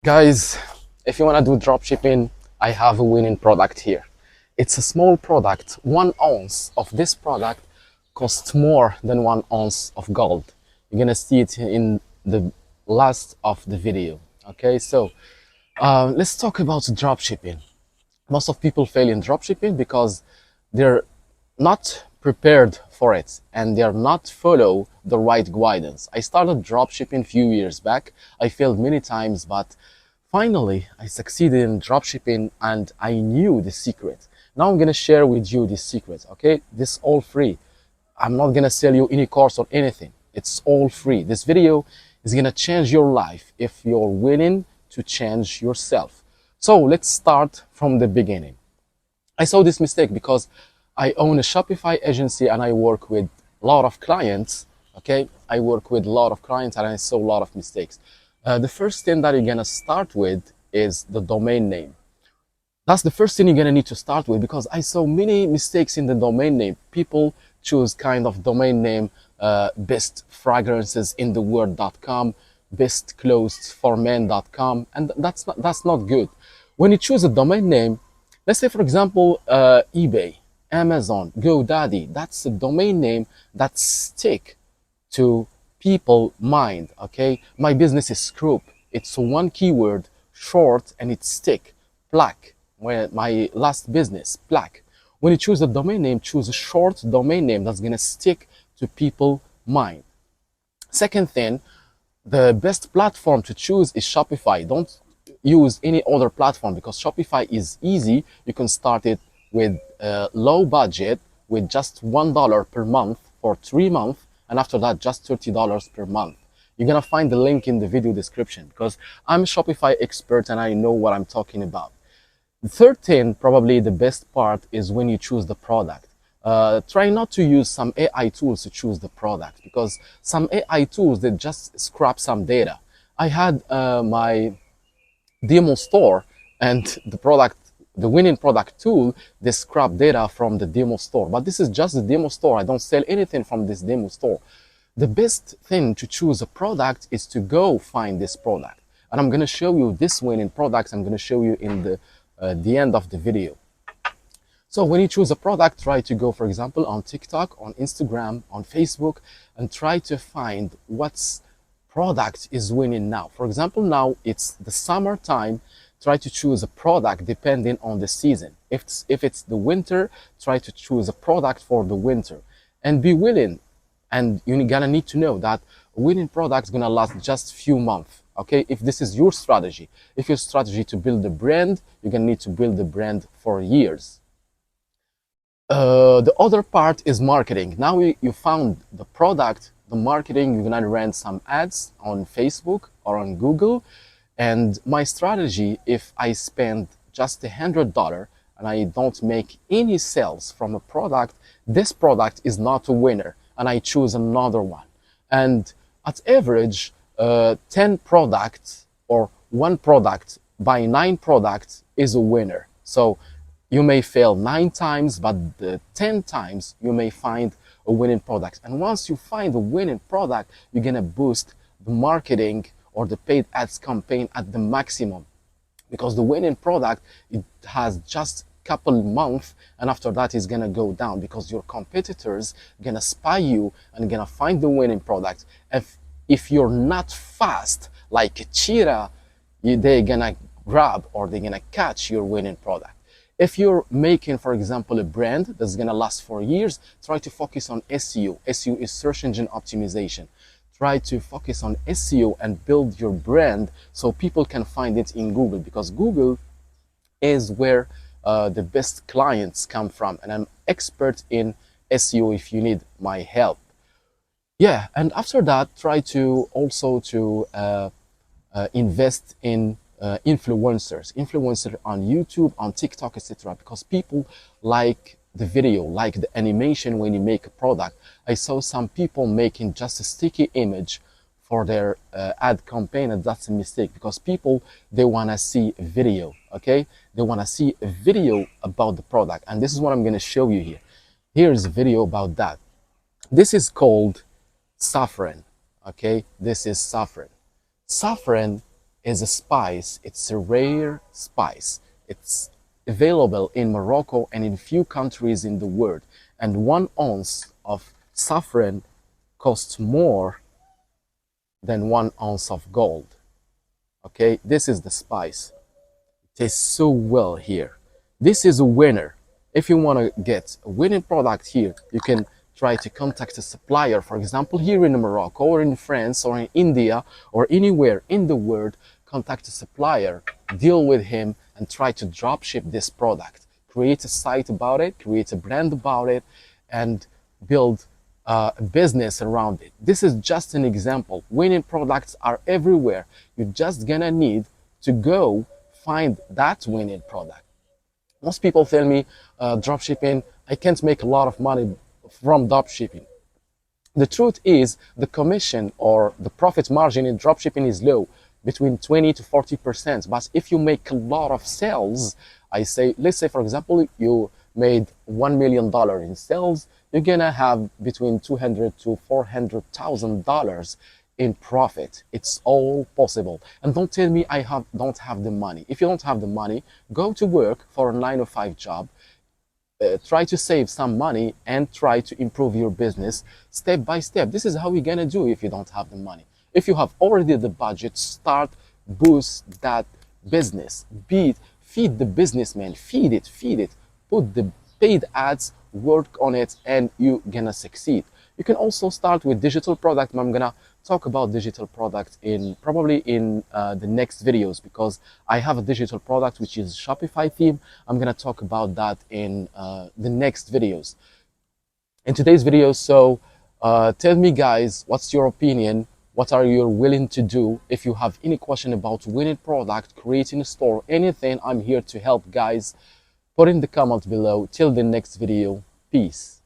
Guys, if you want to do dropshipping, I have a winning product here. It's a small product. 1 ounce of this product costs more than 1 ounce of gold. You're gonna see it in the last of the video. Okay, so let's talk about dropshipping. Most of people fail in dropshipping because they're not prepared for it and they're not follow the right guidance. I started dropshipping a few years back. I failed many times, but finally I succeeded in dropshipping and I knew the secret. Now I'm gonna share with you the secret, okay? This all free. I'm not gonna sell you any course or anything. It's all free. This video is gonna change your life if you're willing to change yourself. So let's start from the beginning. I saw this mistake because I own a Shopify agency and I work with a lot of clients. Okay, I work with a lot of clients and I saw a lot of mistakes. The first thing that you're gonna start with is the domain name. That's the first thing you're gonna need to start with because I saw many mistakes in the domain name. People choose kind of domain name, best fragrances in the world.com, bestclothesformen.com, and that's not good. When you choose a domain name, let's say for example eBay, Amazon, GoDaddy, that's a domain name that stick to people mind. Okay, my business is Scroop. It's one keyword, short, and it's stick. Black, where my last business, black. When you choose a domain name, choose a short domain name that's gonna stick to people mind. Second thing, the best platform to choose is Shopify. Don't use any other platform because Shopify is easy. You can start it with low budget with just $1 per month for 3 months, and after that just $30 per month. You're gonna find the link in the video description because I'm a Shopify expert and I know what I'm talking about. The third thing, probably the best part, is when you choose the product. Try not to use some AI tools to choose the product because some AI tools, they just scrap some data. I had my demo store and the winning product tool, they scrap data from the demo store. But this is just the demo store. I don't sell anything from this demo store. The best thing to choose a product is to go find this product. And I'm going to show you this winning products. I'm going to show you in the end of the video. So when you choose a product, try to go, for example, on TikTok, on Instagram, on Facebook, and try to find what's product is winning now. For example, now it's the summertime. Try to choose a product depending on the season. If it's the winter, try to choose a product for the winter. And be willing, and you're gonna need to know that a winning product is gonna last just few months. Okay, if this is your strategy. If your strategy to build a brand, you're gonna need to build the brand for years. The other part is marketing. Now you found the product, the marketing, you're gonna run some ads on Facebook or on Google. And my strategy, if I spend just $100 and I don't make any sales from a product, this product is not a winner and I choose another one. And at average, 10 products or 1 product by 9 products is a winner. So you may fail 9 times, but the 10 times you may find a winning product. And once you find a winning product, you're gonna boost the marketing or the paid ads campaign at the maximum. Because the winning product, it has just couple months and after that it's gonna go down because your competitors gonna spy you and gonna find the winning product. If you're not fast like a cheetah, they're gonna grab or they're gonna catch your winning product. If you're making, for example, a brand that's gonna last for years, try to focus on SEO. SEO is search engine optimization. Try to focus on SEO and build your brand so people can find it in Google, because Google is where the best clients come from, and I'm expert in SEO if you need my help. Yeah, and after that, try to also to invest in influencers on YouTube, on TikTok, etc. Because people like the video, like the animation when you make a product. I saw some people making just a sticky image for their ad campaign, and that's a mistake because people, they want to see a video. Okay, they want to see a video about the product, and this is what I'm going to show you here. Here's a video about that. This is called saffron. Okay, this is saffron. Saffron is a spice. It's a rare spice. It's available in Morocco and in few countries in the world. And 1 ounce of saffron costs more than 1 ounce of gold. Okay, this is the spice. It tastes so well here. This is a winner. If you want to get a winning product here, you can try to contact a supplier, for example, here in Morocco or in France or in India or anywhere in the world. Contact a supplier, deal with him, and try to drop ship this product. Create a site about it, create a brand about it, and build a business around it. This is just an example. Winning products are everywhere. You're just gonna need to go find that winning product. Most people tell me, dropshipping, I can't make a lot of money from dropshipping. The truth is, the commission or the profit margin in dropshipping is low, between 20 to 40%. But if you make a lot of sales, let's say, for example, you made $1 million in sales, you're gonna have between $200,000 to $400,000 in profit. It's all possible. And don't tell me don't have the money. If you don't have the money, go to work for a 9 to 5 job. Try to save some money and try to improve your business step by step. This is how you're gonna do if you don't have the money. If you have already the budget, start, boost that business. Feed the businessman, feed it. Put the paid ads, work on it, and you're gonna succeed. You can also start with digital product. I'm gonna talk about digital product probably in the next videos, because I have a digital product which is Shopify theme. I'm gonna talk about that in the next videos. In today's video, so tell me, guys, what's your opinion? What are you willing to do? If you have any question about winning product, creating a store, anything, I'm here to help, guys. Put in the comment below. Till the next video, peace.